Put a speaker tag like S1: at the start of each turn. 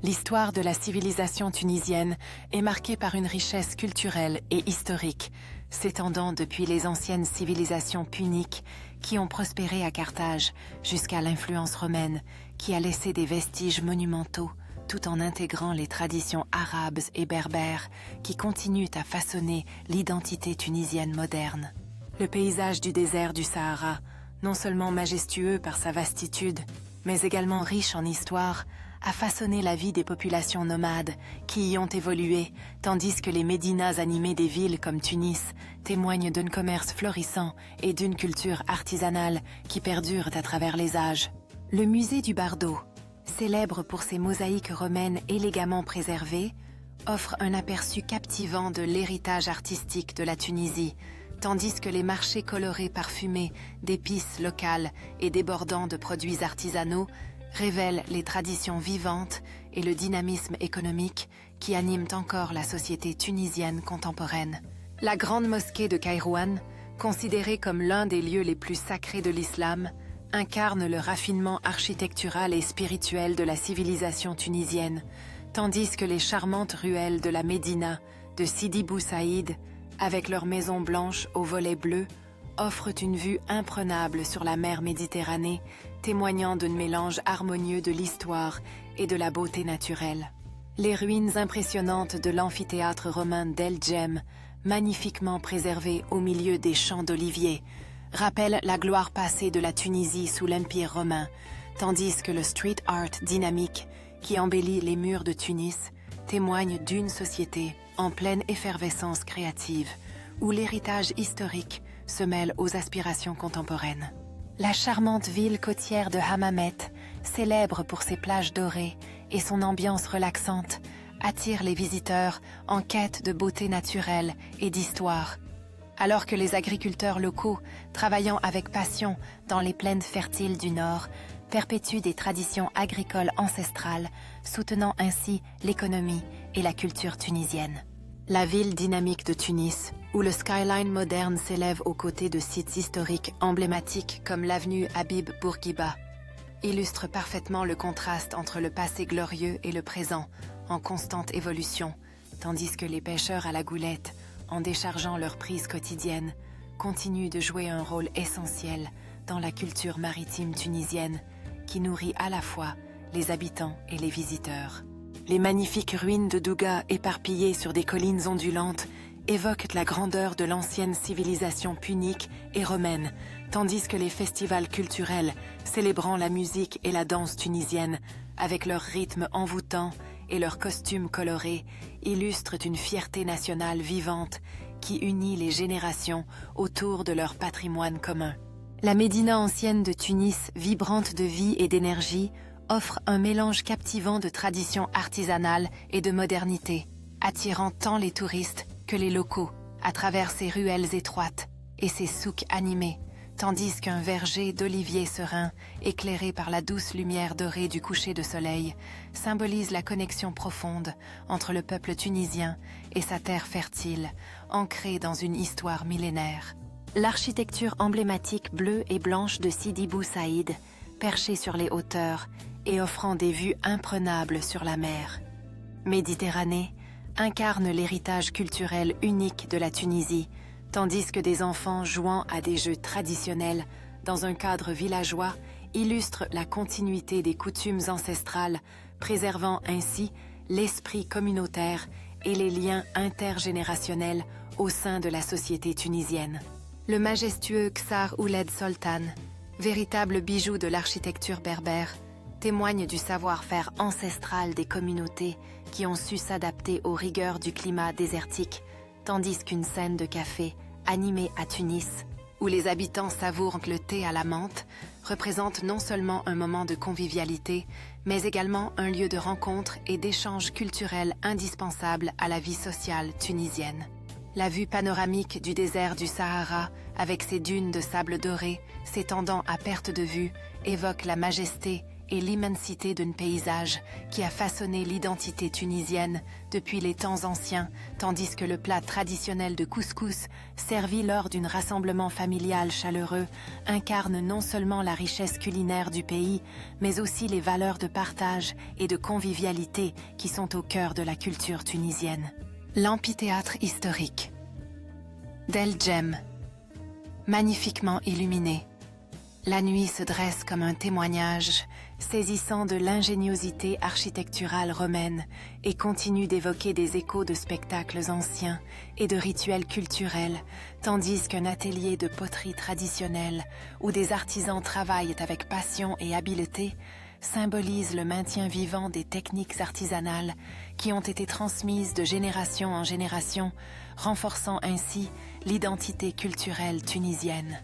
S1: L'histoire de la civilisation tunisienne est marquée par une richesse culturelle et historique, s'étendant depuis les anciennes civilisations puniques qui ont prospéré à Carthage jusqu'à l'influence romaine qui a laissé des vestiges monumentaux tout en intégrant les traditions arabes et berbères qui continuent à façonner l'identité tunisienne moderne. Le paysage du désert du Sahara, non seulement majestueux par sa vastitude, mais également riche en histoire, a façonné la vie des populations nomades qui y ont évolué, tandis que les médinas animés des villes comme Tunis témoignent d'un commerce florissant et d'une culture artisanale qui perdure à travers les âges. Le musée du Bardo, célèbre pour ses mosaïques romaines élégamment préservées, offre un aperçu captivant de l'héritage artistique de la Tunisie, tandis que les marchés colorés parfumés d'épices locales et débordants de produits artisanaux révèlent les traditions vivantes et le dynamisme économique qui animent encore la société tunisienne contemporaine. La grande mosquée de Kairouan, considérée comme l'un des lieux les plus sacrés de l'islam, incarne le raffinement architectural et spirituel de la civilisation tunisienne, tandis que les charmantes ruelles de la Médina, de Sidi Bou Saïd, avec leurs maisons blanches aux volets bleus, offrent une vue imprenable sur la mer Méditerranée, témoignant d'un mélange harmonieux de l'histoire et de la beauté naturelle. Les ruines impressionnantes de l'amphithéâtre romain d'El Djem, magnifiquement préservé au milieu des champs d'oliviers, rappellent la gloire passée de la Tunisie sous l'Empire romain, tandis que le street art dynamique qui embellit les murs de Tunis témoigne d'une société en pleine effervescence créative, où l'héritage historique se mêle aux aspirations contemporaines. La charmante ville côtière de Hammamet, célèbre pour ses plages dorées et son ambiance relaxante, attire les visiteurs en quête de beauté naturelle et d'histoire. Alors que les agriculteurs locaux, travaillant avec passion dans les plaines fertiles du Nord, perpétuent des traditions agricoles ancestrales, soutenant ainsi l'économie et la culture tunisienne. La ville dynamique de Tunis, où le skyline moderne s'élève aux côtés de sites historiques emblématiques comme l'avenue Habib Bourguiba, illustre parfaitement le contraste entre le passé glorieux et le présent, en constante évolution, tandis que les pêcheurs à la goulette, en déchargeant leurs prises quotidiennes, continuent de jouer un rôle essentiel dans la culture maritime tunisienne, qui nourrit à la fois les habitants et les visiteurs. Les magnifiques ruines de Douga éparpillées sur des collines ondulantes évoquent la grandeur de l'ancienne civilisation punique et romaine, tandis que les festivals culturels célébrant la musique et la danse tunisienne, avec leurs rythmes envoûtants et leurs costumes colorés, illustrent une fierté nationale vivante qui unit les générations autour de leur patrimoine commun. La Médina ancienne de Tunis, vibrante de vie et d'énergie, offre un mélange captivant de traditions artisanales et de modernité, attirant tant les touristes que les locaux à travers ses ruelles étroites et ses souks animés, tandis qu'un verger d'oliviers sereins, éclairé par la douce lumière dorée du coucher de soleil, symbolise la connexion profonde entre le peuple tunisien et sa terre fertile, ancrée dans une histoire millénaire. L'architecture emblématique bleue et blanche de Sidi Bou Saïd, perchée sur les hauteurs et offrant des vues imprenables sur la mer. Méditerranée incarne l'héritage culturel unique de la Tunisie, tandis que des enfants jouant à des jeux traditionnels dans un cadre villageois illustrent la continuité des coutumes ancestrales, préservant ainsi l'esprit communautaire et les liens intergénérationnels au sein de la société tunisienne. Le majestueux Ksar Ouled Soltan, véritable bijou de l'architecture berbère, témoigne du savoir-faire ancestral des communautés qui ont su s'adapter aux rigueurs du climat désertique, tandis qu'une scène de café, animée à Tunis, où les habitants savourent le thé à la menthe, représente non seulement un moment de convivialité, mais également un lieu de rencontre et d'échange culturel indispensable à la vie sociale tunisienne. La vue panoramique du désert du Sahara, avec ses dunes de sable doré s'étendant à perte de vue, évoque la majesté et l'immensité d'un paysage qui a façonné l'identité tunisienne depuis les temps anciens, tandis que le plat traditionnel de couscous, servi lors d'un rassemblement familial chaleureux, incarne non seulement la richesse culinaire du pays, mais aussi les valeurs de partage et de convivialité qui sont au cœur de la culture tunisienne. L'amphithéâtre historique d'El Djem, magnifiquement illuminé. La nuit se dresse comme un témoignage saisissant de l'ingéniosité architecturale romaine et continue d'évoquer des échos de spectacles anciens et de rituels culturels, tandis qu'un atelier de poterie traditionnelle où des artisans travaillent avec passion et habileté symbolise le maintien vivant des techniques artisanales qui ont été transmises de génération en génération, renforçant ainsi l'identité culturelle tunisienne.